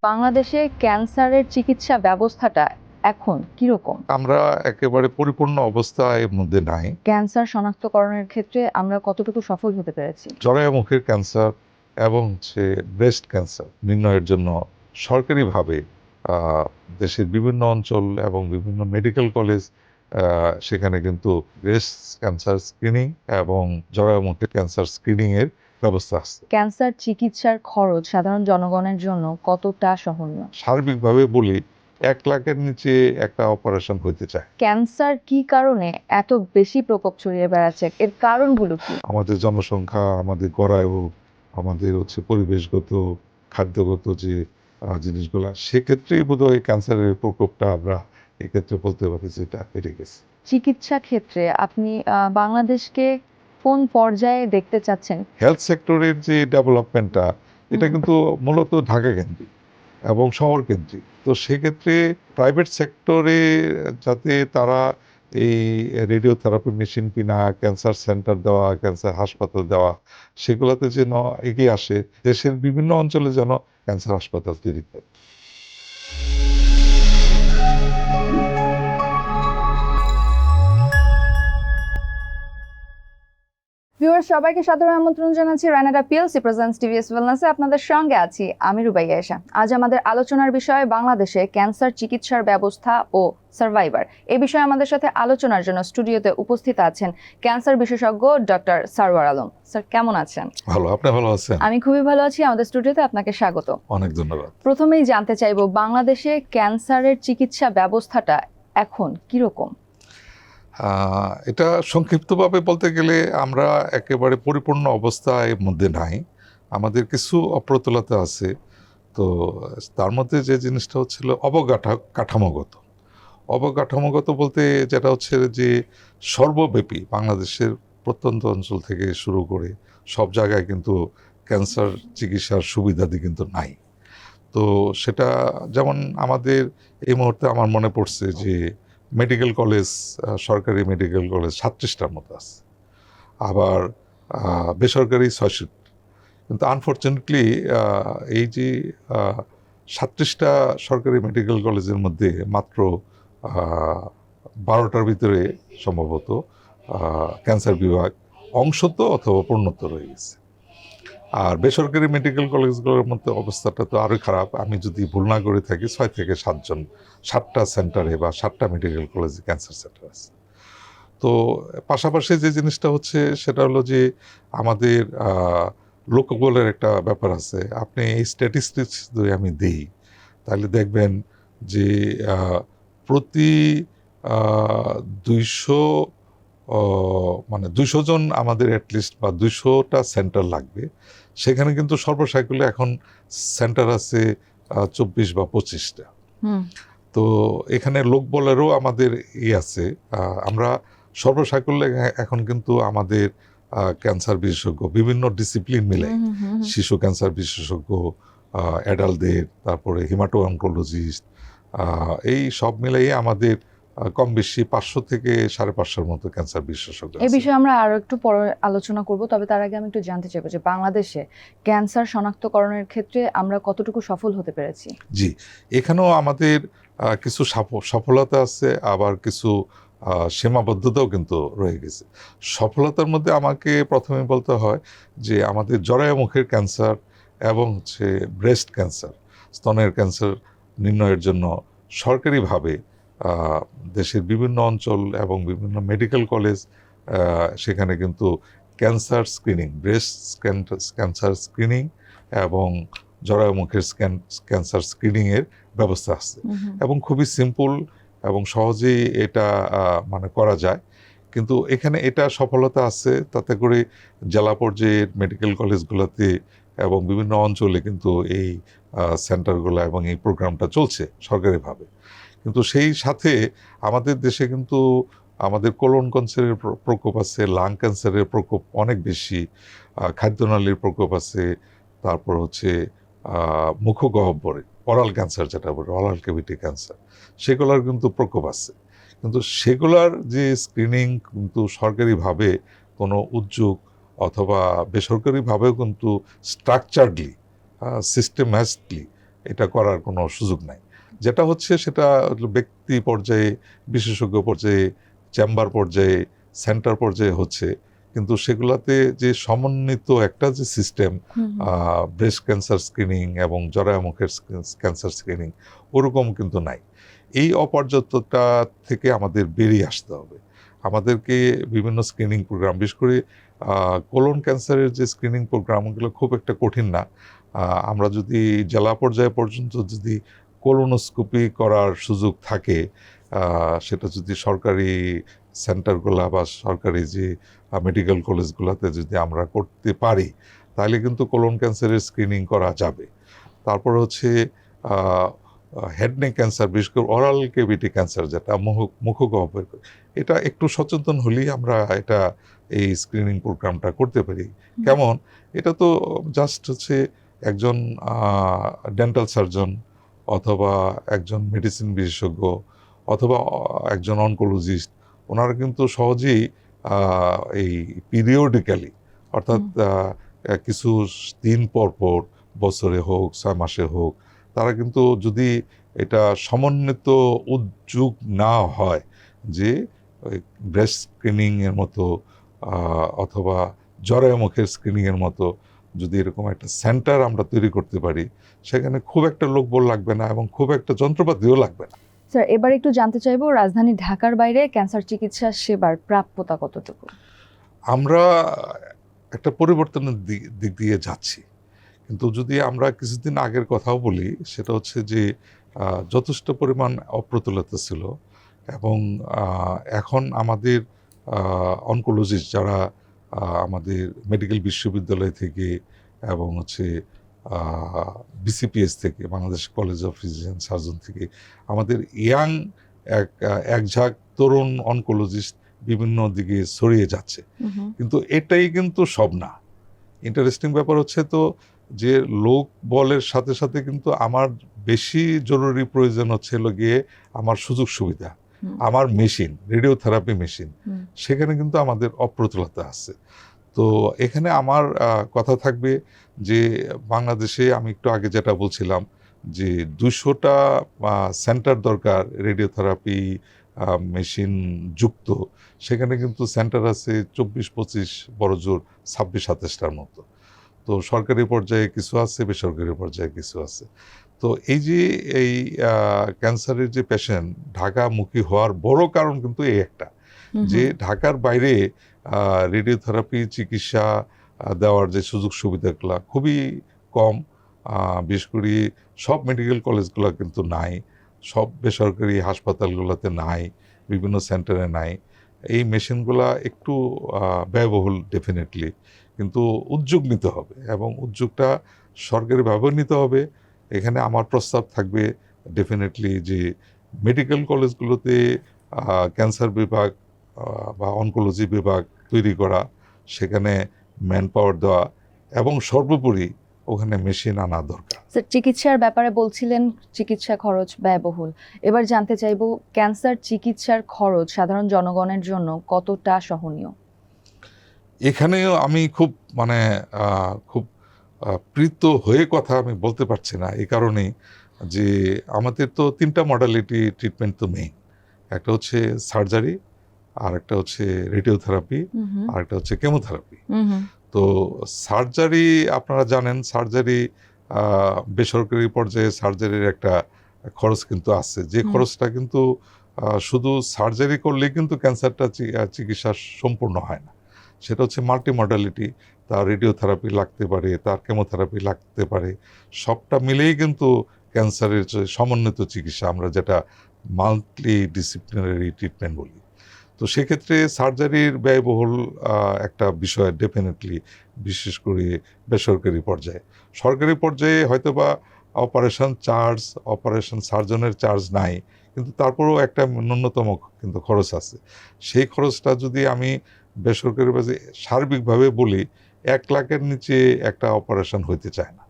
বাংলাদেশে ক্যান্সারের চিকিৎসা ব্যবস্থাটা এখন কিরকম? আমরা একেবারে পরিপূর্ণ অবস্থায় এর মধ্যে নাই। ক্যান্সার শনাক্তকরণের ক্ষেত্রে আমরা কতটুকু সফল হতে পেরেছি? জরায়ু মুখের ক্যান্সার এবং ব্রেস্ট ক্যান্সার নির্ণয়ের জন্য সরকারিভাবে দেশের বিভিন্ন অঞ্চল এবং বিভিন্ন মেডিকেল কলেজ সেখানে কিন্তু ব্রেস্ট ক্যান্সার স্ক্রিনিং এবং জরায়ু মুখের ক্যান্সার স্ক্রিনিং এর ব্যবস্থা আছে। ক্যান্সার চিকিৎসার খরচ সাধারণ জনগণের জন্য কতটা সহনীয়? সার্বিকভাবে বলি 1 লাখের নিচে একটা অপারেশন হইতে চায়। ক্যান্সার কি কারণে এত বেশি প্রকোপ ছড়িয়ে বেড়াচ্ছে? এর কারণগুলো কি? আমাদের জনসংখ্যা, আমাদের গড়ায়ু, আমাদের পরিবেশগত, খাদ্যগত যে জিনিসগুলা, সেক্ষেত্রেই বোধহয় ক্যান্সারের প্রকোপটা আমরা এক্ষেত্রে বলতে পারি যে এটা বেড়ে গেছে। চিকিৎসা ক্ষেত্রে আপনি বাংলাদেশকে কোন পর্যায়ে দেখতে চাচ্ছেন? হেলথ সেক্টরের যে ডেভেলপমেন্টটা, এটা কিন্তু মূলত ঢাকা কেন্দ্রিক এবং শহর কেন্দ্রিক। তো সেক্ষেত্রে প্রাইভেট সেক্টরে যাতে তারা এই রেডিওথেরাপি মেশিন কিনা, ক্যান্সার সেন্টার দেওয়া, ক্যান্সার হাসপাতাল দেওয়া, সেগুলোতে যেন এগিয়ে আসে, দেশের বিভিন্ন অঞ্চলে যেন ক্যান্সার হাসপাতাল তৈরি করে। ভিউয়ার সবাইকে সাদর আমন্ত্রণ জানাচ্ছি রানাডা পিএলসি প্রেজেন্টস টিভিএস ওয়েলনেসে। আপনাদের সঙ্গে আছি আমি রুবাইয়া আয়েশা। আজ আমাদের আলোচনার বিষয় বাংলাদেশে ক্যান্সার চিকিৎসার ব্যবস্থা ও সার্ভাইভার। এই বিষয়ে আমাদের সাথে আলোচনার জন্য স্টুডিওতে উপস্থিত আছেন ক্যান্সার বিশেষজ্ঞ ডক্টর সারওয়ার আলম। স্যার, কেমন আছেন? ভালো, আপনি ভালো আছেন? আমি খুবই ভালো আছি। আমাদের স্টুডিওতে আপনাকে স্বাগত। অনেক ধন্যবাদ। প্রথমেই জানতে চাইবো, বাংলাদেশে ক্যান্সারের চিকিৎসা ব্যবস্থাটা এখন কিরকম? এটা সংক্ষিপ্তভাবে বলতে গেলে আমরা একেবারে পরিপূর্ণ অবস্থায় মধ্যে নাই, আমাদের কিছু অপ্রতুলতা আছে। তো তার মধ্যে যে জিনিসটা হচ্ছিল কাঠামোগত অবকাঠামোগত বলতে যেটা হচ্ছে যে সর্বব্যাপী বাংলাদেশের প্রত্যন্ত অঞ্চল থেকে শুরু করে সব জায়গায় কিন্তু ক্যান্সার চিকিৎসার সুবিধাদি কিন্তু নাই। তো সেটা যেমন আমাদের এই মুহূর্তে আমার মনে পড়ছে যে মেডিকেল কলেজ, সরকারি মেডিকেল কলেজ 37টার মতো আছে, আবার বেসরকারি 66। কিন্তু আনফর্চুনেটলি এই যে 37টা সরকারি মেডিকেল কলেজের মধ্যে মাত্র 12টার ভিতরে সম্ভবত ক্যান্সার বিভাগ অংশত অথবা পূর্ণত রয়ে গেছে। আর বেসরকারি মেডিকেল কলেজগুলোর মধ্যে অবস্থাটা তো আরও খারাপ। আমি যদি ভুল না করে থাকি 6 থেকে 7টা সেন্টারে বা 7টা মেডিকেল কলেজে ক্যান্সার সেন্টার আছে। তো পাশাপাশি যে জিনিসটা হচ্ছে সেটা হলো যে আমাদের লোকবলের একটা ব্যাপার আছে। আপনি এই স্ট্যাটিস্টিক্স যদি আমি দিই তাহলে দেখবেন যে প্রতি 200 মানে 200 জন আমাদের অ্যাটলিস্ট বা 200টা সেন্টার লাগবে। সেখানে কিন্তু সর্বসাকুল্যে এখন সেন্টার আছে 24 বা 25টা। তো এখানে লোকবলেরও আমাদের আছে। আমরা সর্বসাকুল্যে এখন কিন্তু আমাদের ক্যান্সার বিশেষজ্ঞ বিভিন্ন ডিসিপ্লিন মিলে, শিশু ক্যান্সার বিশেষজ্ঞ, অ্যাডাল্টদের, তারপরে হিমাটো অনকোলজিস্ট, এই সব মিলিয়ে আমাদের কম বেশি 500 থেকে 550 মতো ক্যান্সার বিশেষজ্ঞ। এই বিষয়ে আমরা আরো একটু পরে আলোচনা করব, তবে তার আগে আমি একটু জানতে চাইবো যে বাংলাদেশে ক্যান্সার শনাক্তকরণের ক্ষেত্রে আমরা কতটুকু সফল হতে পেরেছি? জি, এখানেও আমাদের কিছু সফলতা আছে, আবার কিছু সীমাবদ্ধতাও কিন্তু রয়ে গেছে। সফলতার মধ্যে আমাকে প্রথমে বলতে হয় যে আমাদের জরায়ু মুখের ক্যান্সার এবং ব্রেস্ট ক্যান্সার, স্তনের ক্যান্সার নির্ণয়ের জন্য সরকারিভাবে দেশের বিভিন্ন অঞ্চল এবং বিভিন্ন মেডিকেল কলেজ সেখানে কিন্তু cancer screening, breast cancer screening এবং জরায়ু মুখের ক্যান্সার স্ক্রিনিংয়ের ব্যবস্থা আছে এবং খুবই সিম্পল এবং সহজেই এটা মানে করা যায়। কিন্তু এখানে এটা সফলতা আছে, তাতে করে জেলা পর্যায়ের মেডিকেল কলেজগুলোতে এবং বিভিন্ন অঞ্চলে কিন্তু এই সেন্টারগুলো এবং এই প্রোগ্রামটা চলছে সরকারিভাবে। কিন্তু সেই সাথে আমাদের দেশে কিন্তু আমাদের কোলন ক্যান্সারের প্রকোপ আছে, লাং ক্যান্সারের প্রকোপ অনেক বেশি, খাদ্যনালীর প্রকোপ আছে, তারপর মুখগহ্বরে অরাল ক্যান্সার যেটা বলে, অরাল ক্যাভিটি ক্যান্সার, সেগুলোর কিন্তু প্রকোপ আছে। কিন্তু সেগুলার যে স্ক্রিনিং কিন্তু সরকারিভাবে কোনো উদ্যোগ অথবা বেসরকারিভাবেও কিন্তু স্ট্রাকচারডলি, সিস্টেম্যাটিকলি এটা করার কোনো সুযোগ নাই। যেটা হচ্ছে সেটা ব্যক্তি পর্যায়ে, বিশেষজ্ঞ পর্যায়ে, চেম্বার পর্যায়ে, সেন্টার পর্যায়ে হচ্ছে, কিন্তু সেগুলাতে যে সমন্বিত একটা যে সিস্টেম, ব্রেস্ট ক্যান্সার স্ক্রিনিং এবং জরায়ু মুখের ক্যান্সার স্ক্রিনিং ওরকম কিন্তু নাই। এই অপর্যাপ্ততা থেকে আমাদের বেরিয়ে আসতে হবে। আমাদেরকে বিভিন্ন স্ক্রিনিং প্রোগ্রাম, বিশেষ করে কোলন ক্যান্সারের যে স্ক্রিনিং প্রোগ্রামগুলো খুব একটা কঠিন না। আমরা যদি জেলা পর্যায়ে পর্যন্ত যদি কোলোনোস্কোপি করার সুযোগ থাকে, সেটা যদি সরকারি সেন্টারগুলা বা সরকারি যে মেডিকেল কলেজগুলোতে যদি আমরা করতে পারি, তাহলে কিন্তু কোলন ক্যান্সারের স্ক্রিনিং করা যাবে। তারপর হচ্ছে হেড নেক ক্যান্সার, বিশেষ করে অরাল কেভিটি ক্যান্সার, যেটা মুখগহ্বরের, এটা একটু সচেতন হলেই আমরা এটা এই স্ক্রিনিং প্রোগ্রামটা করতে পারি। কেমন? এটা তো জাস্ট হচ্ছে একজন ডেন্টাল সার্জন অথবা একজন মেডিসিন বিশেষজ্ঞ অথবা একজন অনকোলজিস্ট, ওনারা কিন্তু সহজেই এই পিরিয়ডিক্যালি, অর্থাৎ কিছু দিন পর পর, বছরে হোক 6 মাসে হোক, তারা কিন্তু যদি এটা সমন্বিত উদ্যোগ না হয়, যে ব্রেস্ট স্ক্রিনিংয়ের মতো অথবা জরায়ু মুখের স্ক্রিনিংয়ের মতো যদি এরকম একটা সেন্টার আমরা তৈরি করতে পারি, সেখানে খুব একটা লোকবল লাগবে না এবং খুব একটা যন্ত্রপাতিও লাগবে না। স্যার, এবার একটু জানতে চাইবো, রাজধানী ঢাকার বাইরে ক্যান্সার চিকিৎসা সেবার প্রাপ্যতা কতটুকু? আমরা একটা পরিবর্তনের দিক দিয়ে যাচ্ছি, কিন্তু যদি আমরা কিছুদিন আগের কথাও বলি, সেটা হচ্ছে যে যথেষ্ট পরিমাণ অপ্রতুলতা ছিল এবং এখন আমাদের অনকোলজিস্ট যারা আমাদের মেডিকেল বিশ্ববিদ্যালয় থেকে এবং হচ্ছে বিসিপিএস থেকে, Bangladesh college of physician surgeon থেকে, আমাদের ইয়াং এক ঝাঁক তরুণ অনকোলজিস্ট বিভিন্ন দিকে ছড়িয়ে যাচ্ছে। কিন্তু এটাই কিন্তু সব না। ইন্টারেস্টিং ব্যাপার হচ্ছে তো যে লোক বলের সাথে সাথে কিন্তু আমার বেশি জরুরি প্রয়োজন হচ্ছে গিয়ে আমার সুযোগ সুবিধা, আমার মেশিন, রেডিওথেরাপি মেশিন, সেখানে কিন্তু আমাদের অপ্রতুলতা আছে। তো এখানে আমার কথা থাকবে যে বাংলাদেশে আমি একটু আগে যেটা বলছিলাম যে 200টা সেন্টার দরকার রেডিওথেরাপি মেশিন যুক্ত, সেখানে কিন্তু সেন্টার আছে 24-25, বড় জোর 26-27টার মতো। তো সরকারি পর্যায়ে কিছু আছে, বেসরকারি পর্যায়ে কিছু আছে। তো এই যে এই ক্যান্সারের যে পেশেন্ট ঢাকামুখী হওয়ার বড় কারণ কিন্তু এই একটা, যে ঢাকার বাইরে রেডিওথেরাপি চিকিৎসা দেওয়ার যে সুযোগ সুবিধাগুলো খুবই কম। বিশেষ করে সব মেডিকেল কলেজগুলো কিন্তু নাই, সব বেসরকারি হাসপাতালগুলোতে নাই, বিভিন্ন সেন্টারে নাই। এই মেশিনগুলা একটু ব্যয়বহুল ডেফিনেটলি, কিন্তু উদ্যোগ নিতে হবে এবং উদ্যোগটা সরকারিভাবেও নিতে হবে। এখানে আমার প্রস্তাব থাকবে ডেফিনেটলি যে মেডিকেল কলেজগুলোতে ক্যান্সার বিভাগ বা অনকোলজি বিভাগ তৈরি করা, সেখানে ম্যান পাওয়ার দেওয়া এবং সর্বোপরি ওখানে মেশিন আনা দরকার। স্যার, চিকিৎসার ব্যাপারে বলছিলেন চিকিৎসা খরচ ব্যয়বহুল। এবার জানতে চাইবো, ক্যান্সার চিকিৎসার খরচ সাধারণ জনগণের জন্য কতটা সহনীয়? এখানেও আমি খুব খুব প্রীত হয়ে কথা আমি বলতে পারছি না, এই কারণেই যে আমাদের তো 3টা মডালিটি ট্রিটমেন্ট তো মেইন। একটা হচ্ছে সার্জারি, আর একটা হচ্ছে রেডিওথেরাপি, আর একটা হচ্ছে কেমোথেরাপি। তো সার্জারি আপনারা জানেন, সার্জারি বেসরকারি পর্যায়ে সার্জারির একটা খরচ কিন্তু আছে, যে খরচটা কিন্তু শুধু সার্জারি করলে কিন্তু ক্যান্সারটা চিকিৎসা সম্পূর্ণ হয় না। সেটা হচ্ছে মাল্টি মডালিটি, তার রেডিওথেরাপি লাগতে পারে, তার কেমোথেরাপি লাগতে পারে, সবটা মিলেই কিন্তু ক্যান্সারের সমন্বিত চিকিৎসা, আমরা যেটা মাল্টি ডিসিপ্লিনারি ট্রিটমেন্ট বলি। তো সেক্ষেত্রে সার্জারির ব্যয়বহুল একটা বিষয় ডেফিনেটলি, বিশেষ করে বেসরকারি পর্যায়ে। সরকারি পর্যায়ে হয়তোবা অপারেশন সার্জনের চার্জ নাই, কিন্তু তারপরেও একটা ন্যূনতম কিন্তু খরচ আছে। সেই খরচটা যদি আমি বেসরকারি পর্যায়ে সার্বিকভাবে বলি, 1 লাখের নিচে একটা অপারেশন হইতে চায় না।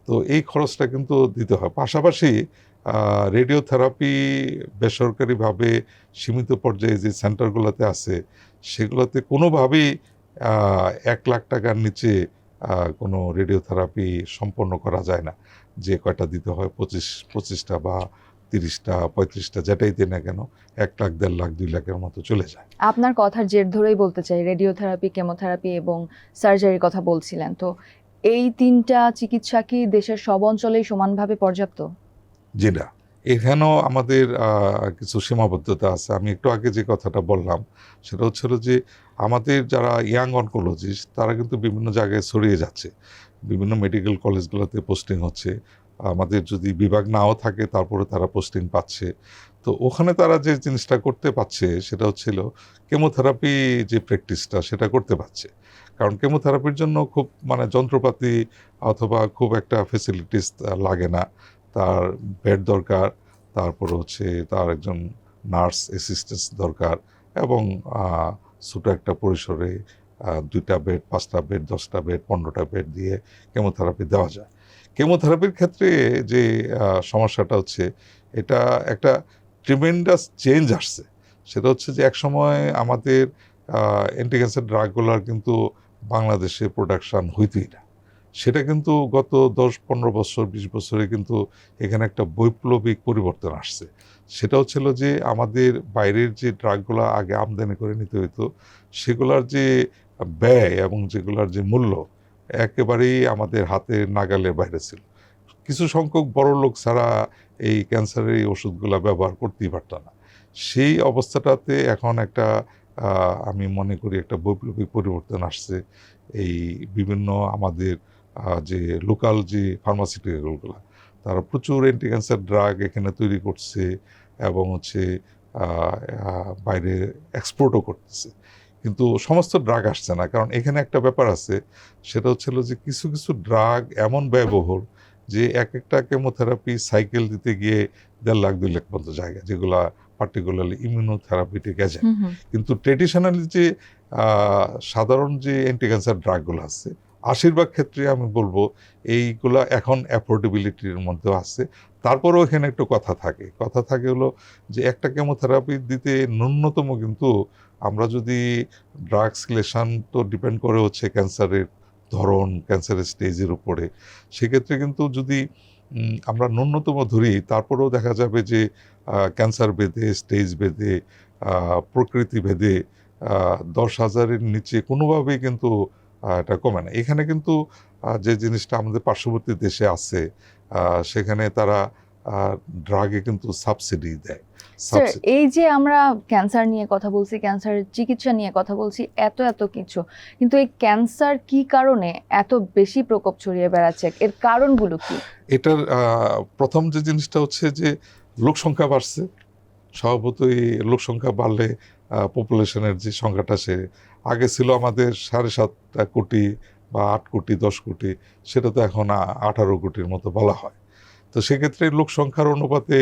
তো এই খরচটা কিন্তু দিতে হয়। পাশাপাশি রেডিওথেরাপি বেসরকারিভাবে সীমিত পর্যায়ে যে সেন্টারগুলোতে আছে, সেগুলোতে কোনোভাবেই 1 লাখ টাকার নিচে কোনো রেডিওথেরাপি সম্পন্ন করা যায় না। যে কয়টা দিতে হয় 25টা বা 30টা 35টা যেটাই দিই না কেন 1 লাখ 1.5 লাখ 2 লাখের মতো চলে যায়। আপনার কথার জের ধরেই বলতে চাই, রেডিওথেরাপি, কেমোথেরাপি এবং সার্জারির কথা বলছিলেন, তো এই 3টা চিকিৎসা কি দেশের সব অঞ্চলেই সমানভাবে পর্যাপ্ত? জি না, এখানেও আমাদের কিছু সীমাবদ্ধতা আছে। আমি একটু আগে যে কথাটা বললাম সেটা হচ্ছে হলো যে আমাদের যারা ইয়াং অনকোলজিস্ট তারা কিন্তু বিভিন্ন জায়গায় ছড়িয়ে যাচ্ছে, বিভিন্ন মেডিকেল কলেজগুলোতে পোস্টিং হচ্ছে। আমাদের যদি বিভাগ নাও থাকে তারপরে তারা পোস্টিং পাচ্ছে। তো ওখানে তারা যে জিনিসটা করতে পারছে সেটা হচ্ছিল কেমোথেরাপি, যে প্র্যাকটিসটা সেটা করতে পারছে। কারণ কেমোথেরাপির জন্য খুব মানে যন্ত্রপাতি অথবা খুব একটা ফেসিলিটিস লাগে না। তার বেড দরকার, তারপর হচ্ছে তার একজন নার্স অ্যাসিস্ট্যান্স দরকার, এবং ছোট একটা পরিসরে 2টা বেড, 5টা বেড, 10টা বেড, 15টা বেড দিয়ে কেমোথেরাপি দেওয়া যায়। কেমোথেরাপির ক্ষেত্রে যে সমস্যাটা হচ্ছে, এটা একটা ট্রিমেন্ডাস চেঞ্জ আসছে। সেটা হচ্ছে যে একসময় আমাদের অ্যান্টি ক্যান্সার ড্রাগগুলার কিন্তু বাংলাদেশে প্রোডাকশন হইতই না। সেটা কিন্তু গত 10-15 বছর 20 বছরে কিন্তু এখানে একটা বৈপ্লবিক পরিবর্তন আসছে। সেটা হচ্ছিল যে আমাদের বাইরের যে ড্রাগগুলা আগে আমদানি করে নিতে হইতো, সেগুলার যে ব্যয় এবং যেগুলার যে মূল্য একেবারেই আমাদের হাতের নাগালের বাইরে ছিল। কিছু সংখ্যক বড়লোক ছাড়া এই ক্যান্সারের এই ওষুধগুলা ব্যবহার করতেই পারত না। সেই অবস্থাটাতে এখন একটা আমি মনে করি একটা বৈপ্লবিক পরিবর্তন আসছে। এই বিভিন্ন আমাদের যে লোকাল যে ফার্মাসিউটিক্যালগুলো তারা প্রচুর অ্যান্টি ক্যান্সার ড্রাগ এখানে তৈরি করছে এবং হচ্ছে বাইরে এক্সপোর্টও করতেছে। কিন্তু সমস্ত ড্রাগ আসছে না, কারণ এখানে একটা ব্যাপার আছে, সেটা হচ্ছিল যে কিছু কিছু ড্রাগ এমন ব্যয়বহুল যে এক একটা কেমোথেরাপি সাইকেল দিতে গিয়ে 1.5 লাখ 2 লাখ পর্যন্ত জায়গা, যেগুলা পার্টিকুলারলি ইমিউনোথেরাপিউটিক এজেন্ট। কিন্তু ট্রেডিশনালি যে সাধারণ যে অ্যান্টি ক্যান্সার ড্রাগগুলো আছে, আশীর্বাদ ক্ষেত্রে আমি বলবো এইগুলা এখন অ্যাফোর্ডেবিলিটির মধ্যে আছে। তারপরেও এখানে একটু কথা থাকে হলো যে একটা কেমোথেরাপি দিতে ন্যূনতম কিন্তু আমরা যদি ড্রাগ সিলেকশন তো ডিপেন্ড করে হচ্ছে ক্যান্সারের ধরন, ক্যান্সারের স্টেজের উপরে। সেক্ষেত্রে কিন্তু যদি আমরা ন্যূনতম ধরি, তারপরেও দেখা যাবে যে ক্যান্সার ভেদে, স্টেজ ভেদে, প্রকৃতি ভেদে 10,000-এর নিচে কোনোভাবেই কিন্তু এটা কমে না। এখানে কিন্তু যে জিনিসটা আমাদের পার্শ্ববর্তী দেশে আছে, সেখানে তারা ড্রাগে কিন্তু সাবসিডি দেয়। স্যার, এই যে আমরা ক্যান্সার নিয়ে কথা বলছি, ক্যান্সারের চিকিৎসা নিয়ে কথা বলছি, এত কিছু, কিন্তু এই ক্যান্সার কি কারণে এত বেশি প্রকোপ ছড়িয়ে বেড়াচ্ছে, এর কারণগুলো কি? এটার প্রথম যে জিনিসটা হচ্ছে যে লোক সংখ্যা বাড়ছে। স্বভাবতই লোক সংখ্যা বাড়লে পপুলেশনের যে সংখ্যাটা, সে আগে ছিল আমাদের 7.5 কোটি বা 8 কোটি 10 কোটি, সেটা তো এখন 18 কোটির মতো বলা হয়। তো সেক্ষেত্রে লোক সংখ্যার অনুপাতে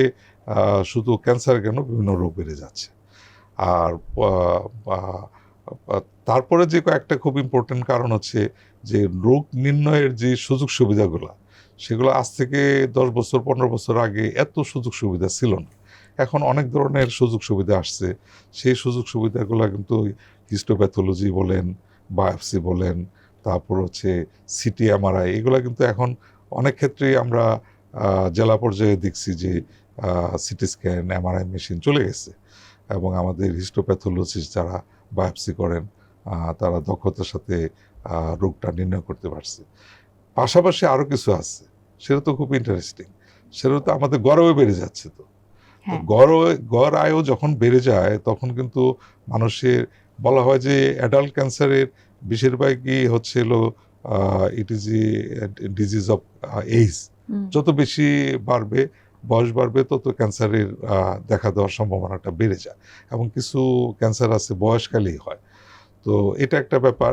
শুধু ক্যান্সার কেন বিভিন্ন রোগ বেড়ে যাচ্ছে। আর তারপরে যে কয়েকটা খুব ইম্পর্টেন্ট কারণ হচ্ছে যে রোগ নির্ণয়ের যে সুযোগ সুবিধাগুলো, সেগুলো আজ থেকে 10 বছর 15 বছর আগে এত সুযোগ সুবিধা ছিল না। এখন অনেক ধরনের সুযোগ সুবিধা আসছে। সেই সুযোগ সুবিধাগুলো কিন্তু হিস্টোপ্যাথোলজি বলেন, বায়োপসি বলেন, তারপর হচ্ছে সিটি এমআরআই, এগুলো কিন্তু এখন অনেক ক্ষেত্রেই আমরা জেলা পর্যায়ে দেখছি যে সিটি স্ক্যান, এমআরআই মেশিন চলে গেছে, এবং আমাদের হিস্টোপ্যাথোলজিস্ট যারা বায়োপসি করেন তারা দক্ষতার সাথে রোগটা নির্ণয় করতে পারছে। পাশাপাশি আরও কিছু আছে, সেটা তো খুব ইন্টারেস্টিং। সেটা তো আমাদের গড়ও বেড়ে যাচ্ছে। তো গড় আয়ও যখন বেড়ে যায় তখন কিন্তু মানুষের বলা হয় যে অ্যাডাল্ট ক্যান্সারের বেশিরভাগই হচ্ছে হলো it is a disease of age. যত বেশি বাড়বে, বয়স বাড়বে, তত ক্যান্সারের দেখা দেওয়ার সম্ভাবনাটা বেড়ে যায়, এবং কিছু ক্যান্সার আছে বয়সকালেই হয়। তো এটা একটা ব্যাপার।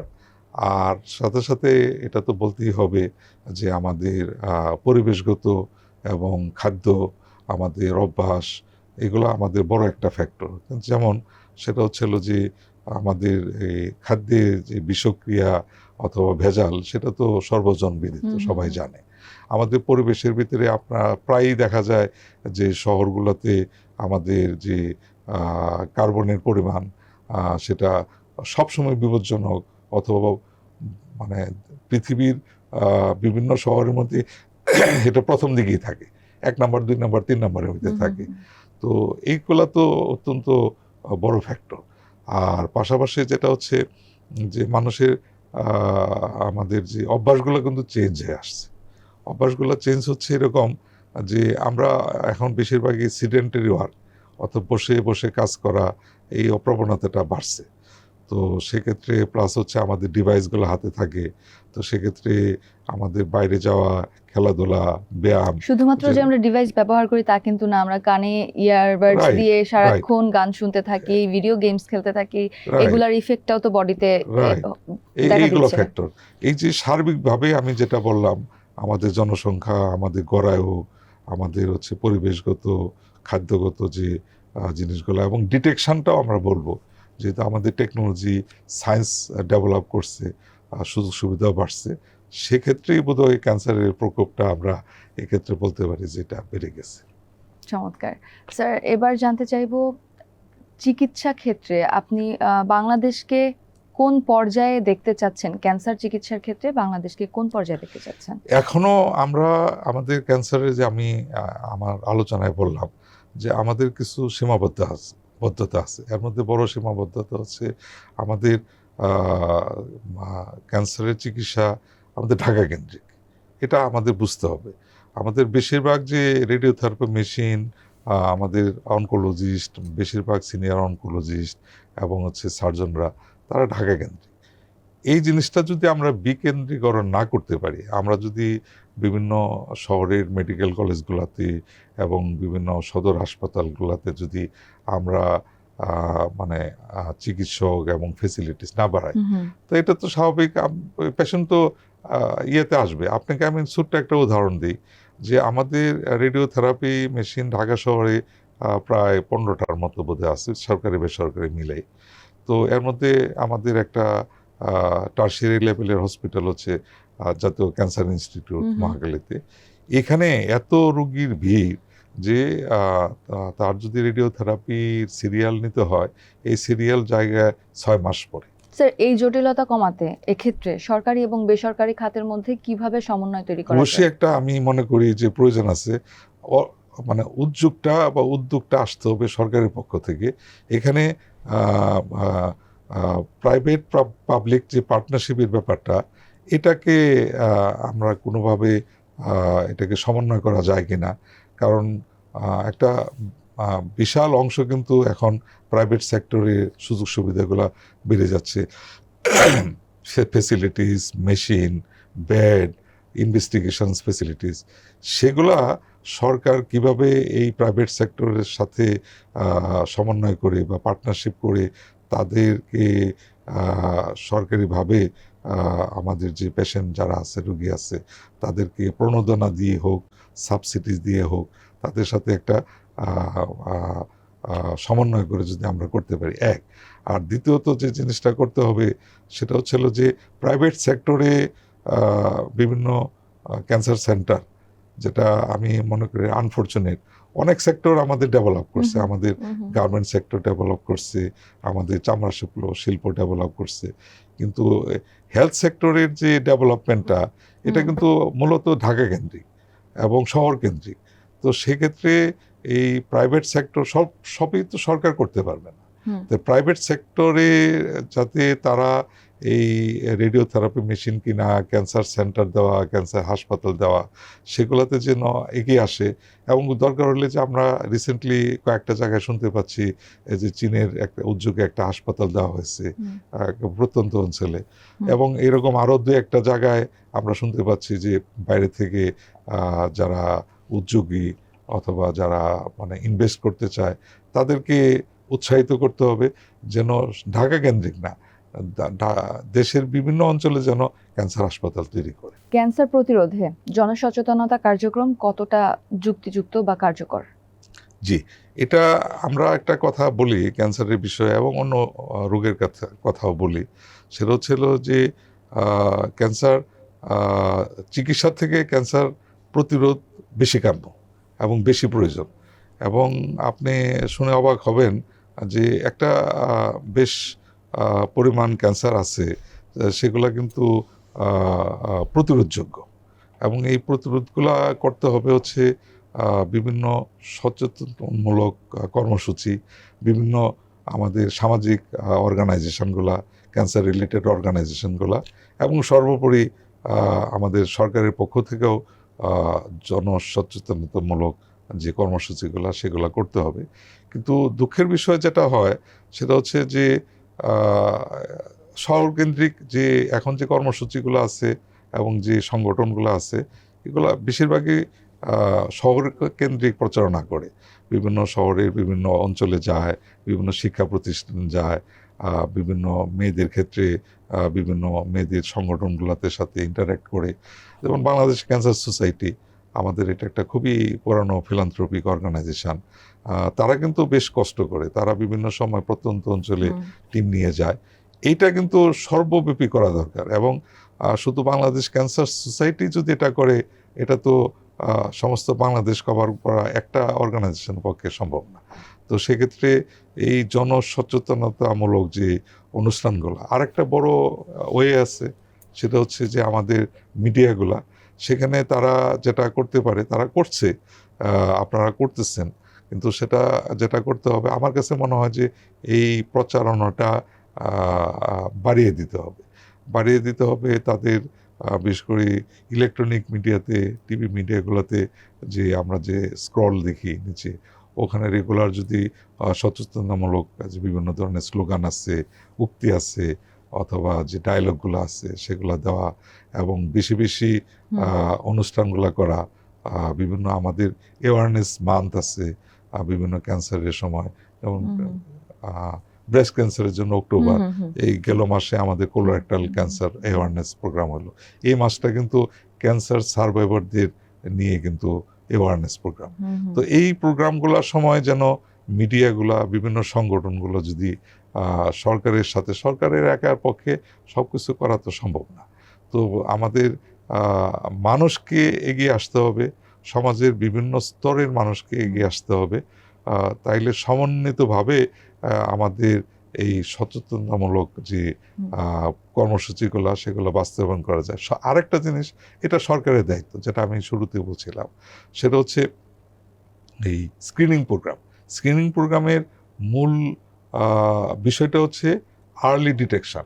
আর সাথে সাথে এটা তো বলতেই হবে যে আমাদের পরিবেশগত এবং খাদ্য, আমাদের অভ্যাস, এগুলো আমাদের বড় একটা ফ্যাক্টর। যেমন সেটা হচ্ছিল যে আমাদের এই খাদ্যে যে বিষক্রিয়া অথবা ভেজাল, সেটা তো সর্বজন বিদিত, সবাই জানে। আমাদের পরিবেশের ভিতরে আপনার প্রায়ই দেখা যায় যে শহরগুলোতে আমাদের যে কার্বনের পরিমাণ, সেটা সবসময় বিপজ্জনক, অথবা মানে পৃথিবীর বিভিন্ন শহরের মধ্যে এটা প্রথম দিকেই থাকে, 1 নাম্বার 2 নাম্বার 3 নাম্বারের মধ্যে থাকে। তো এইগুলা তো অত্যন্ত বড় ফ্যাক্টর। আর পাশাপাশি যেটা হচ্ছে যে মানুষের আমাদের যে অভ্যাসগুলো কিন্তু চেঞ্জ হয়ে আসছে। অভ্যাসগুলো চেঞ্জ হচ্ছে এরকম যে আমরা এখন বেশিরভাগই সিডেন্টারি ওয়ার্ক, অর্থাৎ বসে বসে কাজ করা, এই অপ্রবণতাটা বাড়ছে। তো সেক্ষেত্রে প্লাস হচ্ছে আমাদের ডিভাইসগুলো হাতে থাকে, তো সেক্ষেত্রে আমাদের বাইরে যাওয়া, খেলাধুলা, ব্যায়াম, শুধুমাত্র যে আমরা ডিভাইস ব্যবহার করি তা কিন্তু না, আমরা কানে ইয়ারবাডস Right, দিয়ে সারাক্ষণ গান শুনতে থাকি, ভিডিও গেমস খেলতে থাকি, এগুলার ইফেক্টটাও তো বডিতে দেখা এইগুলো দিচ্ছে। ফ্যাক্টর। এই যে সার্বিকভাবে আমি যেটা বললাম, আমাদের জনসংখ্যা, আমাদের গড়ায়ু, আমাদের হচ্ছে পরিবেশগত, খাদ্যগত যে জিনিসগুলো, এবং ডিটেকশনটাও আমরা বলবো, যেহেতু আমাদের টেকনোলজি, সায়েন্স ডেভেলপ করছে, সুযোগ সুবিধাও বাড়ছে, সেক্ষেত্রেই বোধহয় ক্যান্সারের প্রকোপটা আমরা এক্ষেত্রে বলতে পারি যে এটা বেড়ে গেছে। চমৎকার স্যার। এবার জানতে চাইবো, চিকিৎসা ক্ষেত্রে আপনি বাংলাদেশকে কোন পর্যায়ে দেখতে চাচ্ছেন? ক্যান্সার চিকিৎসার ক্ষেত্রে বাংলাদেশকে কোন পর্যায়ে দেখতে চাচ্ছেন? এখনো আমরা আমাদের ক্যান্সারের যে আমি আমার আলোচনায় বললাম যে আমাদের কিছু সীমাবদ্ধতা আছে। এর মধ্যে বড় সীমাবদ্ধতা হচ্ছে আমাদের ক্যান্সারের চিকিৎসা আমাদের ঢাকা কেন্দ্রিক। এটা আমাদের বুঝতে হবে। আমাদের বেশিরভাগ যে রেডিওথেরাপি মেশিন, আমাদের অনকোলজিস্ট, বেশিরভাগ সিনিয়র অনকোলজিস্ট এবং হচ্ছে সার্জনরা, তারা ঢাকা কেন্দ্রিক। এই জিনিসটা যদি আমরা বিকেন্দ্রীকরণ না করতে পারি, আমরা যদি বিভিন্ন শহরের মেডিকেল কলেজগুলোতে এবং বিভিন্ন সদর হাসপাতালগুলোতে যদি আমরা মানে চিকিৎসক এবং ফেসিলিটিস না বাড়াই, তো এটা তো স্বাভাবিক, পেশেন্ট তো ইয়েতে আসবে। আপনাকে আমি ছোট্ট একটা উদাহরণ দিই যে আমাদের রেডিওথেরাপি মেশিন ঢাকা শহরে প্রায় 15টার মতো বোধহয় আছে, সরকারি বেসরকারি মিলেই। তো এর মধ্যে আমাদের একটা টার্সিয়ারি লেভেলের হসপিটাল হচ্ছে জাতীয় ক্যান্সার ইনস্টিটিউট মহাখালীতে। এখানে এত রোগীর ভিড় যে তার যদি রেডিওথেরাপির সিরিয়াল নিতে হয়, এই সিরিয়াল জায়গায় 6 মাস পরে। স্যার, এই জটিলতা কমাতে এক্ষেত্রে সরকারি এবং বেসরকারি খাতের মধ্যে কিভাবে সমন্বয় তৈরি করা অবশ্যই যায়? একটা আমি মনে করি যে প্রয়োজন আছে, মানে উদ্যোগটা আসতে হবে সরকারের পক্ষ থেকে। এখানে প্রাইভেট পাবলিক যে পার্টনারশিপের ব্যাপারটা, এটাকে আমরা কোনোভাবে এটাকে সমন্বয় করা যায় কিনা। কারণ একটা বিশাল অংশ কিন্তু এখন প্রাইভেট সেক্টরে সুযোগ সুবিধাগুলো বেড়ে যাচ্ছে। Facilities, machine, bed, investigation facilities, সেগুলা সরকার কিভাবে এই প্রাইভেট সেক্টরের সাথে সমন্বয় করে বা পার্টনারশিপ করে তাদেরকে সরকারিভাবে আমাদের যে পেশেন্ট যারা আছে, রোগী আছে, তাদেরকে প্রণোদনা দিয়ে হোক, সাবসিডিজ দিয়ে হোক, তাদের সাথে একটা সমন্বয় করে যদি আমরা করতে পারি, এক। আর দ্বিতীয়ত যে জিনিসটা করতে হবে সেটা হচ্ছিল যে প্রাইভেট সেক্টরে বিভিন্ন ক্যান্সার সেন্টার, যেটা আমি মনে করি আনফরচুনেট, অনেক সেক্টর আমাদের ডেভেলপ করছে, আমাদের গার্মেন্ট সেক্টর ডেভেলপ করছে, আমাদের চামড়া শিল্প ডেভেলপ করছে, কিন্তু হেলথ সেক্টরের যে ডেভেলপমেন্টটা, এটা কিন্তু মূলত ঢাকা কেন্দ্রিক এবং শহর কেন্দ্রিক। তো সেক্ষেত্রে এই প্রাইভেট সেক্টর সবই তো সরকার করতে পারবে না। তো প্রাইভেট সেক্টরে যাতে তারা এই রেডিওথেরাপি মেশিন কিনা, ক্যান্সার সেন্টার দেওয়া, ক্যান্সার হাসপাতাল দেওয়া, সেগুলোতে যেন এগিয়ে আসে। এবং দরকার হলে যে আমরা রিসেন্টলি কয়েকটা জায়গায় শুনতে পাচ্ছি যে চীনের একটা উদ্যোগে একটা হাসপাতাল দেওয়া হয়েছে প্রত্যন্ত অঞ্চলে, এবং এরকম আরও 2-1টা জায়গায় আমরা শুনতে পাচ্ছি যে বাইরে থেকে যারা উদ্যোগী অথবা যারা মানে ইনভেস্ট করতে চায়, তাদেরকে উৎসাহিত করতে হবে যেন ঢাকা কেন্দ্রিক না, দেশের বিভিন্ন অঞ্চলে যেন ক্যান্সার হাসপাতাল তৈরি করে। ক্যান্সার প্রতিরোধে জনসচেতনতা কার্যক্রম কতটা যুক্তিযুক্ত বা কার্যকর? জি, এটা আমরা একটা কথা বলি ক্যান্সারের বিষয়ে এবং অন্য রোগের কথাও বলি, সেটা হচ্ছিল যে ক্যান্সার চিকিৎসার থেকে ক্যান্সার প্রতিরোধ বেশি কাম্য এবং বেশি প্রয়োজন। এবং আপনি শুনে অবাক হবেন যে একটা বেশ পরিমাণ ক্যান্সার আছে, সেগুলো কিন্তু প্রতিরোধযোগ্য এবং এই প্রতিরোধগুলা করতে হবে হচ্ছে বিভিন্ন সচেতনমূলক কর্মসূচি, বিভিন্ন আমাদের সামাজিক অর্গানাইজেশনগুলা, ক্যান্সার রিলেটেড অর্গানাইজেশনগুলা, এবং সর্বোপরি আমাদের সরকারের পক্ষ থেকেও জনসচেতনতামূলক যে কর্মসূচিগুলো সেগুলো করতে হবে। কিন্তু দুঃখের বিষয় যেটা হয় সেটা হচ্ছে যে শহর কেন্দ্রিক যে এখন যে কর্মসূচিগুলো আছে এবং যে সংগঠনগুলো আছে এগুলা বেশিরভাগই শহর কেন্দ্রিক প্রচারণা করে, বিভিন্ন শহরের বিভিন্ন অঞ্চলে যায়, বিভিন্ন শিক্ষা প্রতিষ্ঠান যায়, বিভিন্ন মেয়েদের ক্ষেত্রে বিভিন্ন মেয়েদের সংগঠনগুলোতে সাথে ইন্টারঅ্যাক্ট করে। যেমন বাংলাদেশ ক্যান্সার সোসাইটি, আমাদের এটা একটা খুবই পুরানো ফিলান্থ্রপিক অর্গানাইজেশন। তারা কিন্তু বেশ কষ্ট করে, তারা বিভিন্ন সময় প্রত্যন্ত অঞ্চলে টিম নিয়ে যায়। এইটা কিন্তু সর্বব্যাপী করা দরকার, এবং শুধু বাংলাদেশ ক্যান্সার সোসাইটি যদি এটা করে, এটা তো সমস্ত বাংলাদেশ কভার করা একটা অর্গানাইজেশনের পক্ষে সম্ভব না। তো সেক্ষেত্রে এই জনসচেতনতামূলক যে অনুষ্ঠানগুলো, আরেকটা বড় ওয়ে আছে, সেটা হচ্ছে যে আমাদের মিডিয়াগুলা, সেখানে তারা যেটা করতে পারে তারা করছে, আপনারা করতেছেন, কিন্তু সেটা যেটা করতে হবে আমার কাছে মনে হয় যে এই প্রচারণাটা বাড়িয়ে দিতে হবে, বাড়িয়ে দিতে হবে তাদের, বিশেষ করে ইলেকট্রনিক মিডিয়াতে, টিভি মিডিয়াগুলোতে যে আমরা যে স্ক্রল দেখি নিচে, ওখানে রেগুলার যদি সচেতনতামূলক যে বিভিন্ন ধরনের স্লোগান আছে, উক্তি আছে, অথবা যে ডায়লগগুলো আছে সেগুলো দেওয়া, এবং বেশি বেশি অনুষ্ঠানগুলো করা, বিভিন্ন আমাদের অ্যাওয়ারনেস মান্থ আছে বিভিন্ন ক্যান্সারের সময়, যেমন ব্রেস্ট ক্যান্সারের জন্য অক্টোবর, এই গেল মাসে আমাদের কোলোরেক্টাল ক্যান্সার অ্যাওয়ারনেস প্রোগ্রাম হলো। এই মাসটা কিন্তু ক্যান্সার সার্ভাইভারদের নিয়ে কিন্তু অ্যাওয়ারনেস প্রোগ্রাম। তো এই প্রোগ্রামগুলোর সময় যেন মিডিয়াগুলা, বিভিন্ন সংগঠনগুলো যদি সরকারের সাথে, সরকারের একার পক্ষে সব কিছু করা তো সম্ভব না, তো আমাদের মানুষকে এগিয়ে আসতে হবে, সমাজের বিভিন্ন স্তরের মানুষকে এগিয়ে আসতে হবে, তাইলে সমন্বিতভাবে আমাদের এই সচেতনতামূলক যে কর্মসূচিগুলো সেগুলো বাস্তবায়ন করা যায়। আরেকটা জিনিস, এটা সরকারের দায়িত্ব, যেটা আমি শুরুতে বলছিলাম, সেটা হচ্ছে এই স্ক্রিনিং প্রোগ্রাম। স্ক্রিনিং প্রোগ্রামের মূল বিষয়টা হচ্ছে আর্লি ডিটেকশন,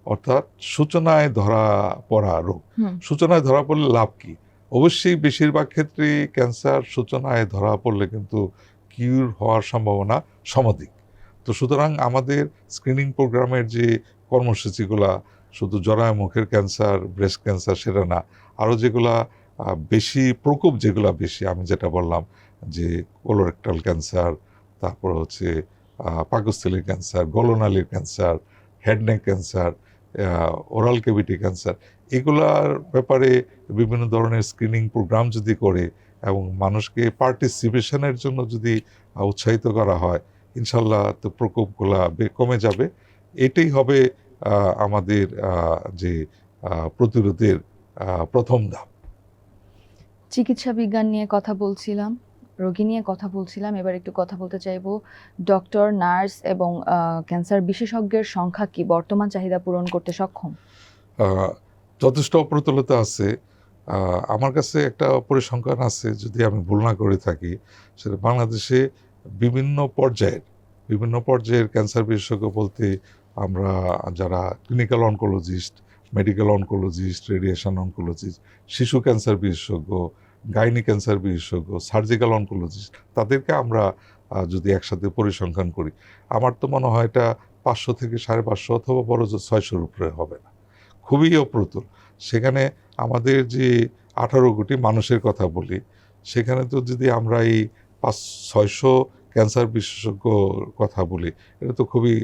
অর্থাৎ সূচনায় ধরা পড়া রোগ। সূচনায় ধরা পড়লে লাভ কি? অবশ্যই বেশিরভাগ ক্ষেত্রে ক্যান্সার সূচনায় ধরা পড়লে কিন্তু কিউর হওয়ার সম্ভাবনা সমধিক। তো সুতরাং আমাদের স্ক্রিনিং প্রোগ্রামের যে কর্মসূচিগুলা, শুধু জরায়ু মুখের ক্যান্সার, ব্রেস্ট ক্যান্সার সেটা না, আরও যেগুলা বেশি প্রকোপ, যেগুলা বেশি, আমি যেটা বললাম যে কোলোরেক্টাল ক্যান্সার, তারপর হচ্ছে পাকস্থলীর ক্যান্সার, গলনালীর cancer, head neck cancer, oral cavity cancer, এগুলার ব্যাপারে বিভিন্ন ধরনের স্ক্রিনিং প্রোগ্রাম যদি করে এবং মানুষকে পার্টিসিপেশনের জন্য যদি উৎসাহিত করা হয়, ইনশাল্লাহ তো প্রকোপগুলা কমে যাবে। এটাই হবে আমাদের যে প্রতিরোধের প্রথম ধাপ। চিকিৎসা বিজ্ঞান নিয়ে কথা বলছিলাম, রোগী নিয়ে কথা বলছিলাম, এবার একটু কথা বলতে চাইবো ডক্টর, নার্স এবং ক্যান্সার বিশেষজ্ঞের সংখ্যা কি বর্তমান চাহিদা পূরণ করতে সক্ষম? যথেষ্ট অপ্রতুলতা আছে। আমার কাছে একটা পরিসংখ্যান আছে, যদি আমি ভুল না করে থাকি, সেটা বাংলাদেশে বিভিন্ন পর্যায়ের ক্যান্সার বিশেষজ্ঞ বলতে আমরা যারা clinical oncologist, medical oncologist, radiation oncologist, শিশু ক্যান্সার বিশেষজ্ঞ, গাইনি ক্যান্সার বিশেষজ্ঞ, সার্জিক্যাল অনকোলজিস্ট, তাদেরকে আমরা যদি একসাথে পরিসংখ্যান করি, আমার তো মনে হয় এটা 500 থেকে 550 অথবা বড় 600-র উপরে হবে না, খুবই অপ্রতুল। সেখানে আমাদের যে 18 কোটি মানুষের কথা বলি, সেখানে তো যদি আমরা এই 500-600 ক্যান্সার বিশেষজ্ঞ কথা বলি, এটা তো খুবই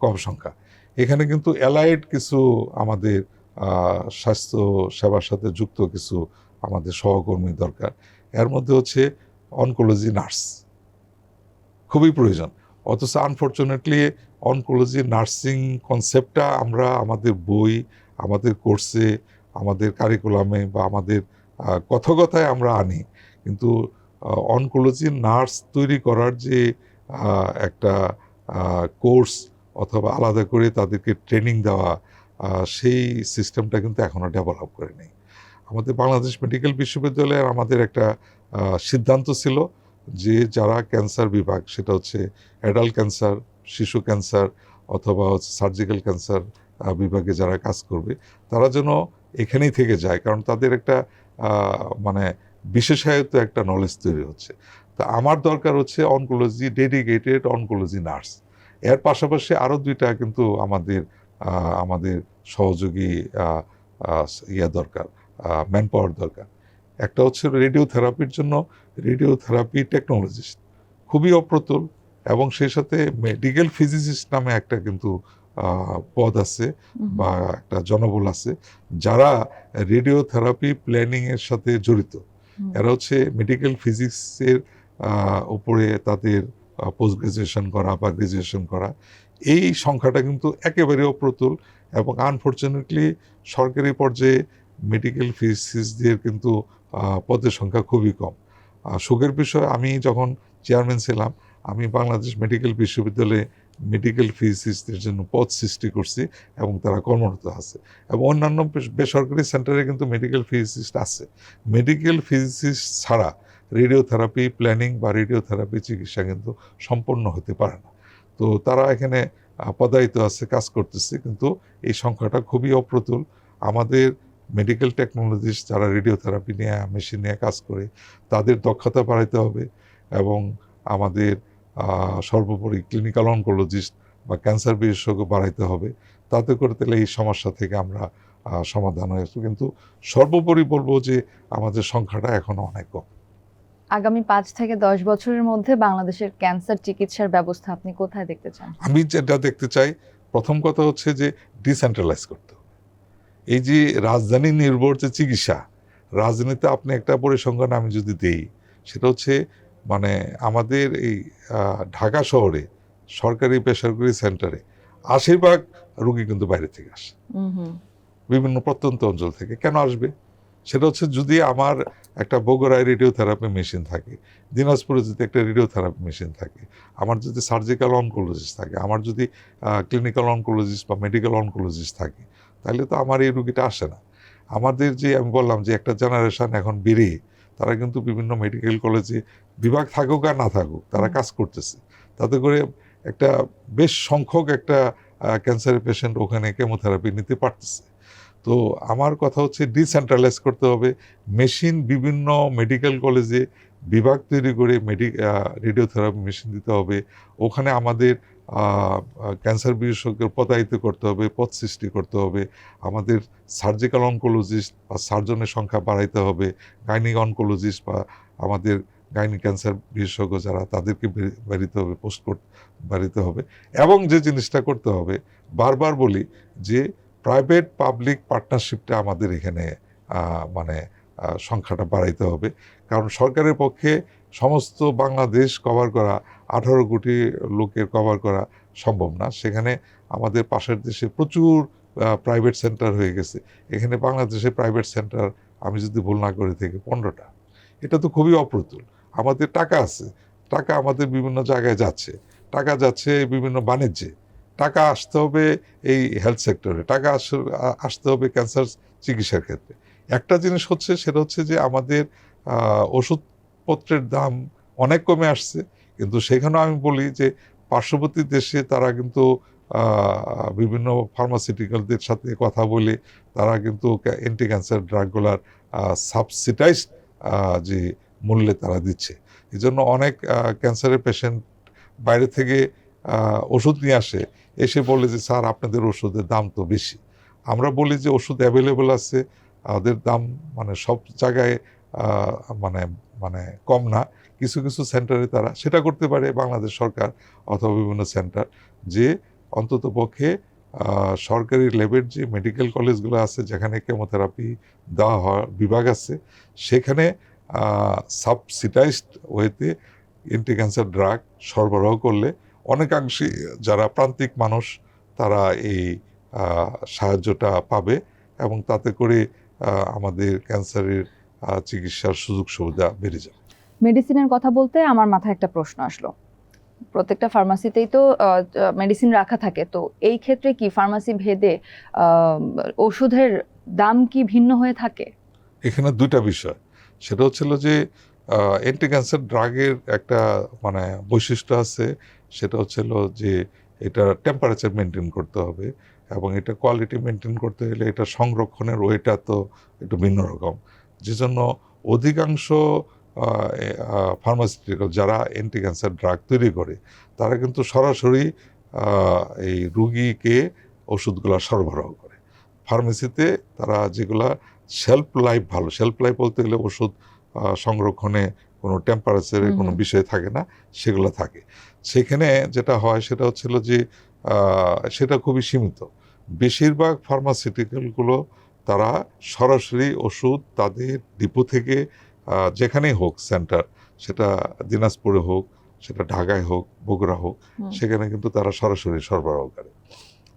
কম সংখ্যা। এখানে কিন্তু অ্যালাইড কিছু আমাদের স্বাস্থ্য সেবার সাথে যুক্ত কিছু আমাদের সহকর্মী দরকার। এর মধ্যে হচ্ছে অনকোলজি নার্স খুবই প্রয়োজন। অথচ আনফর্চুনেটলি অনকোলজি নার্সিং কনসেপ্টটা আমরা আমাদের বই, আমাদের কোর্সে, আমাদের কারিকুলামে বা আমাদের কথায় আমরা আনি, কিন্তু অনকোলজি নার্স তৈরি করার যে একটা কোর্স অথবা আলাদা করে তাদেরকে ট্রেনিং দেওয়া, সেই সিস্টেমটা কিন্তু এখনও ডেভেলপ করে নেই। আমাদের বাংলাদেশ মেডিকেল বিশ্ববিদ্যালয়ের আমাদের একটা সিদ্ধান্ত ছিল যে যারা ক্যান্সার বিভাগ, সেটা হচ্ছে অ্যাডাল্ট ক্যান্সার, শিশু ক্যান্সার অথবা হচ্ছে সার্জিক্যাল ক্যান্সার বিভাগে যারা কাজ করবে, তারা যেন এখানেই থেকে যায়, কারণ তাদের একটা মানে বিশেষায়িত একটা নলেজ তৈরি হচ্ছে। তা আমার দরকার হচ্ছে অনকোলজি, ডেডিকেটেড অনকোলজি নার্স। এর পাশাপাশি আরও দুইটা কিন্তু আমাদের সহযোগী দরকার, ম্যান পাওয়ার দরকার। একটা হচ্ছে রেডিওথেরাপির জন্য রেডিওথেরাপি টেকনোলজিস্ট, খুবই অপ্রতুল, এবং সেই সাথে মেডিকেল ফিজিসিস্ট নামে একটা কিন্তু পদ আছে বা একটা জনবল আছে যারা রেডিওথেরাপি প্ল্যানিংয়ের সাথে জড়িত। এরা হচ্ছে মেডিকেল ফিজিক্সের উপরে তাদের পোস্ট গ্রাজুয়েশন করা বা গ্রাজুয়েশন করা। এই সংখ্যাটা কিন্তু একেবারে অপ্রতুল, এবং আনফর্চুনেটলি সরকারি পর্যায়ে মেডিকেল ফিজিক্সদের কিন্তু পদের সংখ্যা খুবই কম। সুখের বিষয়, আমি যখন চেয়ারম্যান ছিলাম, আমি বাংলাদেশ মেডিকেল বিশ্ববিদ্যালয়ে মেডিকেল ফিজিক্সদের জন্য পদ সৃষ্টি করছি এবং তারা কর্মরত আছে, এবং অন্যান্য বেসরকারি সেন্টারে কিন্তু মেডিকেল ফিজিক্সিস্ট আছে। মেডিকেল ফিজিক্সিস্ট ছাড়া রেডিওথেরাপি প্ল্যানিং বা রেডিওথেরাপি চিকিৎসা কিন্তু সম্পন্ন হতে পারে না। তো তারা এখানে পদায়িত আছে, কাজ করতেছে, কিন্তু এই সংখ্যাটা খুবই অপ্রতুল। আমাদের মেডিকেল টেকনোলজিস্ট যারা রেডিওথেরাপি নিয়ে মেশিন নিয়ে কাজ করে, তাদের দক্ষতা বাড়াইতে হবে, এবং আমাদের সর্বোপরি ক্লিনিক্যাল অনকোলজিস্ট বা ক্যান্সার বিশেষজ্ঞ বাড়াইতে হবে। তাতে করে তাহলে এই সমস্যা থেকে আমরা সমাধান হয়ে আসবো। কিন্তু সর্বোপরি বলবো যে আমাদের সংখ্যাটা এখনো অনেক কম। আগামী 5 থেকে 10 বছরের মধ্যে বাংলাদেশের ক্যান্সার চিকিৎসার ব্যবস্থা আপনি কোথায় দেখতে চান? আমি যেটা দেখতে চাই, প্রথম কথা হচ্ছে যে ডিসেন্ট্রালাইজ করতে হবে। এই যে রাজধানী নির্ভর যে চিকিৎসা, রাজধানীতে আপনি একটা পরিসংখ্যান আমি যদি দেই, সেটা হচ্ছে মানে আমাদের এই ঢাকা শহরে সরকারি বেসরকারি সেন্টারে 80% রোগী কিন্তু বাইরে থেকে আসে, বিভিন্ন প্রত্যন্ত অঞ্চল থেকে। কেন আসবে? সেটা হচ্ছে যদি আমার একটা বগুড়ায় রেডিওথেরাপি মেশিন থাকে, দিনাজপুরে যদি একটা রেডিওথেরাপি মেশিন থাকে, আমার যদি সার্জিক্যাল অনকোলজিস্ট থাকে, আমার যদি ক্লিনিক্যাল অনকোলজিস্ট বা মেডিকেল অনকোলজিস্ট থাকে, তাহলে তো আমার এই রুগীটা আসে না। আমাদের যে আমি বললাম যে একটা জেনারেশন এখন বেড়ে, তারা কিন্তু বিভিন্ন মেডিকেল কলেজে বিভাগ থাকুক আর না থাকুক, তারা কাজ করতেছে। তাতে করে একটা বেশ সংখ্যক একটা ক্যান্সারের পেশেন্ট ওখানে কেমোথেরাপি নিতে পারতেছে। তো আমার কথা হচ্ছে ডিসেন্ট্রালাইজ করতে হবে। মেশিন বিভিন্ন মেডিকেল কলেজে বিভাগ তৈরি করে রেডিওথেরাপি মেশিন দিতে হবে। ওখানে আমাদের ক্যান্সার বিশেষজ্ঞের পদায়িত করতে হবে, পদ সৃষ্টি করতে হবে। আমাদের সার্জিক্যাল অনকোলজিস্ট বা সার্জনের সংখ্যা বাড়াইতে হবে। গাইনিক অনকোলজিস্ট বা আমাদের গাইনিক ক্যান্সার বিশেষজ্ঞ যারা, তাদেরকে বাড়িতে হবে, বাড়িতে হবে। এবং যে জিনিসটা করতে হবে, বারবার বলি যে প্রাইভেট পাবলিক পার্টনারশিপটা আমাদের এখানে মানে সংখ্যাটা বাড়াইতে হবে। কারণ সরকারের পক্ষে সমস্ত বাংলাদেশ কভার করা, 18 কোটি লোকের কভার করা সম্ভব না। সেখানে আমাদের পাশের দেশে প্রচুর প্রাইভেট সেন্টার হয়ে গেছে। এখানে বাংলাদেশে প্রাইভেট সেন্টার, আমি যদি ভুল না করে থেকে 15টা। এটা তো খুবই অপ্রতুল। আমাদের টাকা আছে, টাকা আমাদের বিভিন্ন জায়গায় যাচ্ছে, টাকা যাচ্ছে বিভিন্ন বাণিজ্যে, টাকা আসতে হবে এই হেলথ সেক্টরে, টাকা আসতে হবে ক্যান্সার চিকিৎসার ক্ষেত্রে। একটা জিনিস হচ্ছে, সেটা হচ্ছে যে আমাদের ওষুধপত্রের দাম অনেক কমে আসছে, কিন্তু সেখানেও আমি বলি যে পার্শ্ববর্তী দেশে তারা কিন্তু বিভিন্ন ফার্মাসিউটিক্যালদের সাথে কথা বলে তারা কিন্তু অ্যান্টি ক্যান্সার ড্রাগগুলার সাবসিডাইজড যে মূল্যে তারা দিচ্ছে। এই জন্য অনেক ক্যান্সারের পেশেন্ট বাইরে থেকে ওষুধ নিয়ে আসে, এসে বলে যে স্যার আপনাদের ওষুধের দাম তো বেশি। আমরা বলি যে ওষুধ অ্যাভেলেবল আছে, ওদের দাম মানে সব জায়গায় মানে মানে কম না। কিছু কিছু সেন্টারে তারা সেটা করতে পারে, বাংলাদেশ সরকার অথবা বিভিন্ন সেন্টার, যে অন্তত পক্ষে সরকারি ল্যাবের যে মেডিকেল কলেজগুলো আছে, যেখানে কেমোথেরাপি দেওয়া হয় বিভাগ আছে, সেখানে সাবসিডাইজড ওয়েতে অ্যান্টি ক্যান্সার ড্রাগ সরবরাহ করলে অনেকাংশে যারা প্রান্তিক মানুষ তারা এই সাহায্যটা পাবে, এবং তাতে করে আমাদের ক্যান্সারের চিকিৎসার সুযোগ সুবিধা বেড়ে যাবে। মেডিসিনের কথা বলতে আমার মাথায় একটা প্রশ্ন আসলো। প্রত্যেকটা ফার্মাসিতেই তো মেডিসিন রাখা থাকে, তো এই ক্ষেত্রে কি ফার্মাসি ভেদে ওষুধের দাম কি ভিন্ন হয়ে থাকে? এখানে দুইটা বিষয়। সেটা হচ্ছিল যে অ্যান্টি ক্যান্সার ড্রাগের একটা মানে বৈশিষ্ট্য আছে, সেটা হচ্ছিল যে এটা টেম্পারেচার মেনটেন করতে হবে এবং এটা কোয়ালিটি মেনটেন করতে হলে এটা সংরক্ষণের ওয়েটা তো একটু ভিন্ন রকম, যে জন্য অধিকাংশ ফার্মাসিউটিক্যাল যারা অ্যান্টি ক্যান্সার ড্রাগ তৈরি করে তারা কিন্তু সরাসরি এই রুগীকে ওষুধগুলো সরবরাহ করে। ফার্মেসিতে তারা যেগুলা শেলফ লাইফ ভালো, শেলফ লাইফ বলতে গেলে ওষুধ সংরক্ষণে কোনো টেম্পারেচারের কোনো বিষয় থাকে না, সেগুলো থাকে। সেখানে যেটা হয় সেটা হচ্ছিল যে সেটা খুবই সীমিত। বেশিরভাগ ফার্মাসিউটিক্যালগুলো তারা সরাসরি ওষুধ তাদের ডিপো থেকে যেখানেই হোক সেন্টার, সেটা দিনাজপুরে হোক, সেটা ঢাকায় হোক, বগুড়া হোক, সেখানে কিন্তু তারা সরাসরি সরবরাহ করে।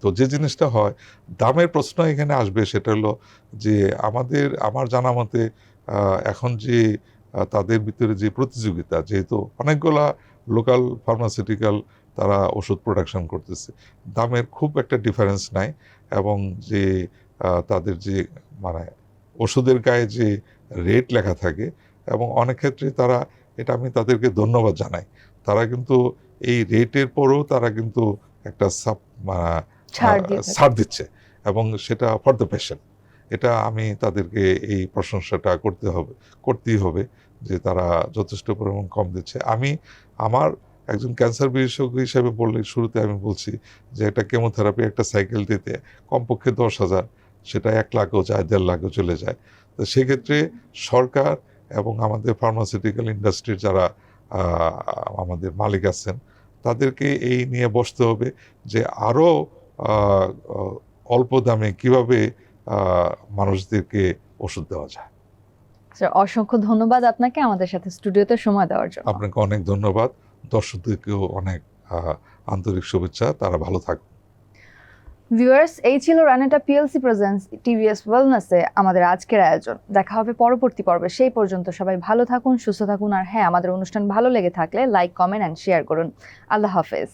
তো যে জিনিসটা হয়, দামের প্রশ্ন এখানে আসবে, সেটা হলো যে আমার জানা মতে এখন যে তাদের ভিতরে যে প্রতিযোগিতা, যেহেতু অনেকগুলা লোকাল ফার্মাসিউটিক্যাল তারা ওষুধ প্রোডাকশন করতেছে, দামের খুব একটা ডিফারেন্স নাই এবং যে তাদের যে মানে ওষুধের গায়ে যে রেট লেখা থাকে এবং অনেক ক্ষেত্রে তারা, এটা আমি তাদেরকে ধন্যবাদ জানাই, তারা কিন্তু এই রেটের পরেও তারা কিন্তু একটা ছাড় দিচ্ছে এবং সেটা ফর দ্য পেশেন্ট। এটা আমি তাদেরকে এই প্রশংসাটা করতেই হবে যে তারা যথেষ্ট পরিমাণ কম দিচ্ছে। আমার একজন ক্যান্সার বিশেষজ্ঞ হিসেবে বললে, শুরুতে আমি বলছি যে একটা কেমোথেরাপি একটা সাইকেল দিতে কমপক্ষে 10,000, সেটা 1 লাখও যায়, 1.5 লাখও চলে যায়। তো সেক্ষেত্রে সরকার এবং আমাদের ফার্মাসিউটিক্যাল ইন্ডাস্ট্রির যারা আমাদের মালিক আছেন, তাদেরকে এই নিয়ে বসতে হবে যে আরও অল্প দামে কিভাবে মানুষদেরকে ওষুধ দেওয়া যায়। অসংখ্য ধন্যবাদ আপনাকে আমাদের সাথে স্টুডিওতে সময় দেওয়ার জন্য। আপনাকে অনেক ধন্যবাদ, দর্শকদেরকেও অনেক আন্তরিক শুভেচ্ছা, তারা ভালো থাকুন। ভিউয়ার্স, এই ছিল রানেটা পিএলসি প্রেজেন্টস টিভিএস ওয়েলনেসে আমাদের আজকের আয়োজন। দেখা হবে পরবর্তী পর্বে। সেই পর্যন্ত সবাই ভালো থাকুন, সুস্থ থাকুন, আর হ্যাঁ, আমাদের অনুষ্ঠান ভালো লেগে থাকলে লাইক, কমেন্ট অ্যান্ড শেয়ার করুন। আল্লাহ হাফেজ।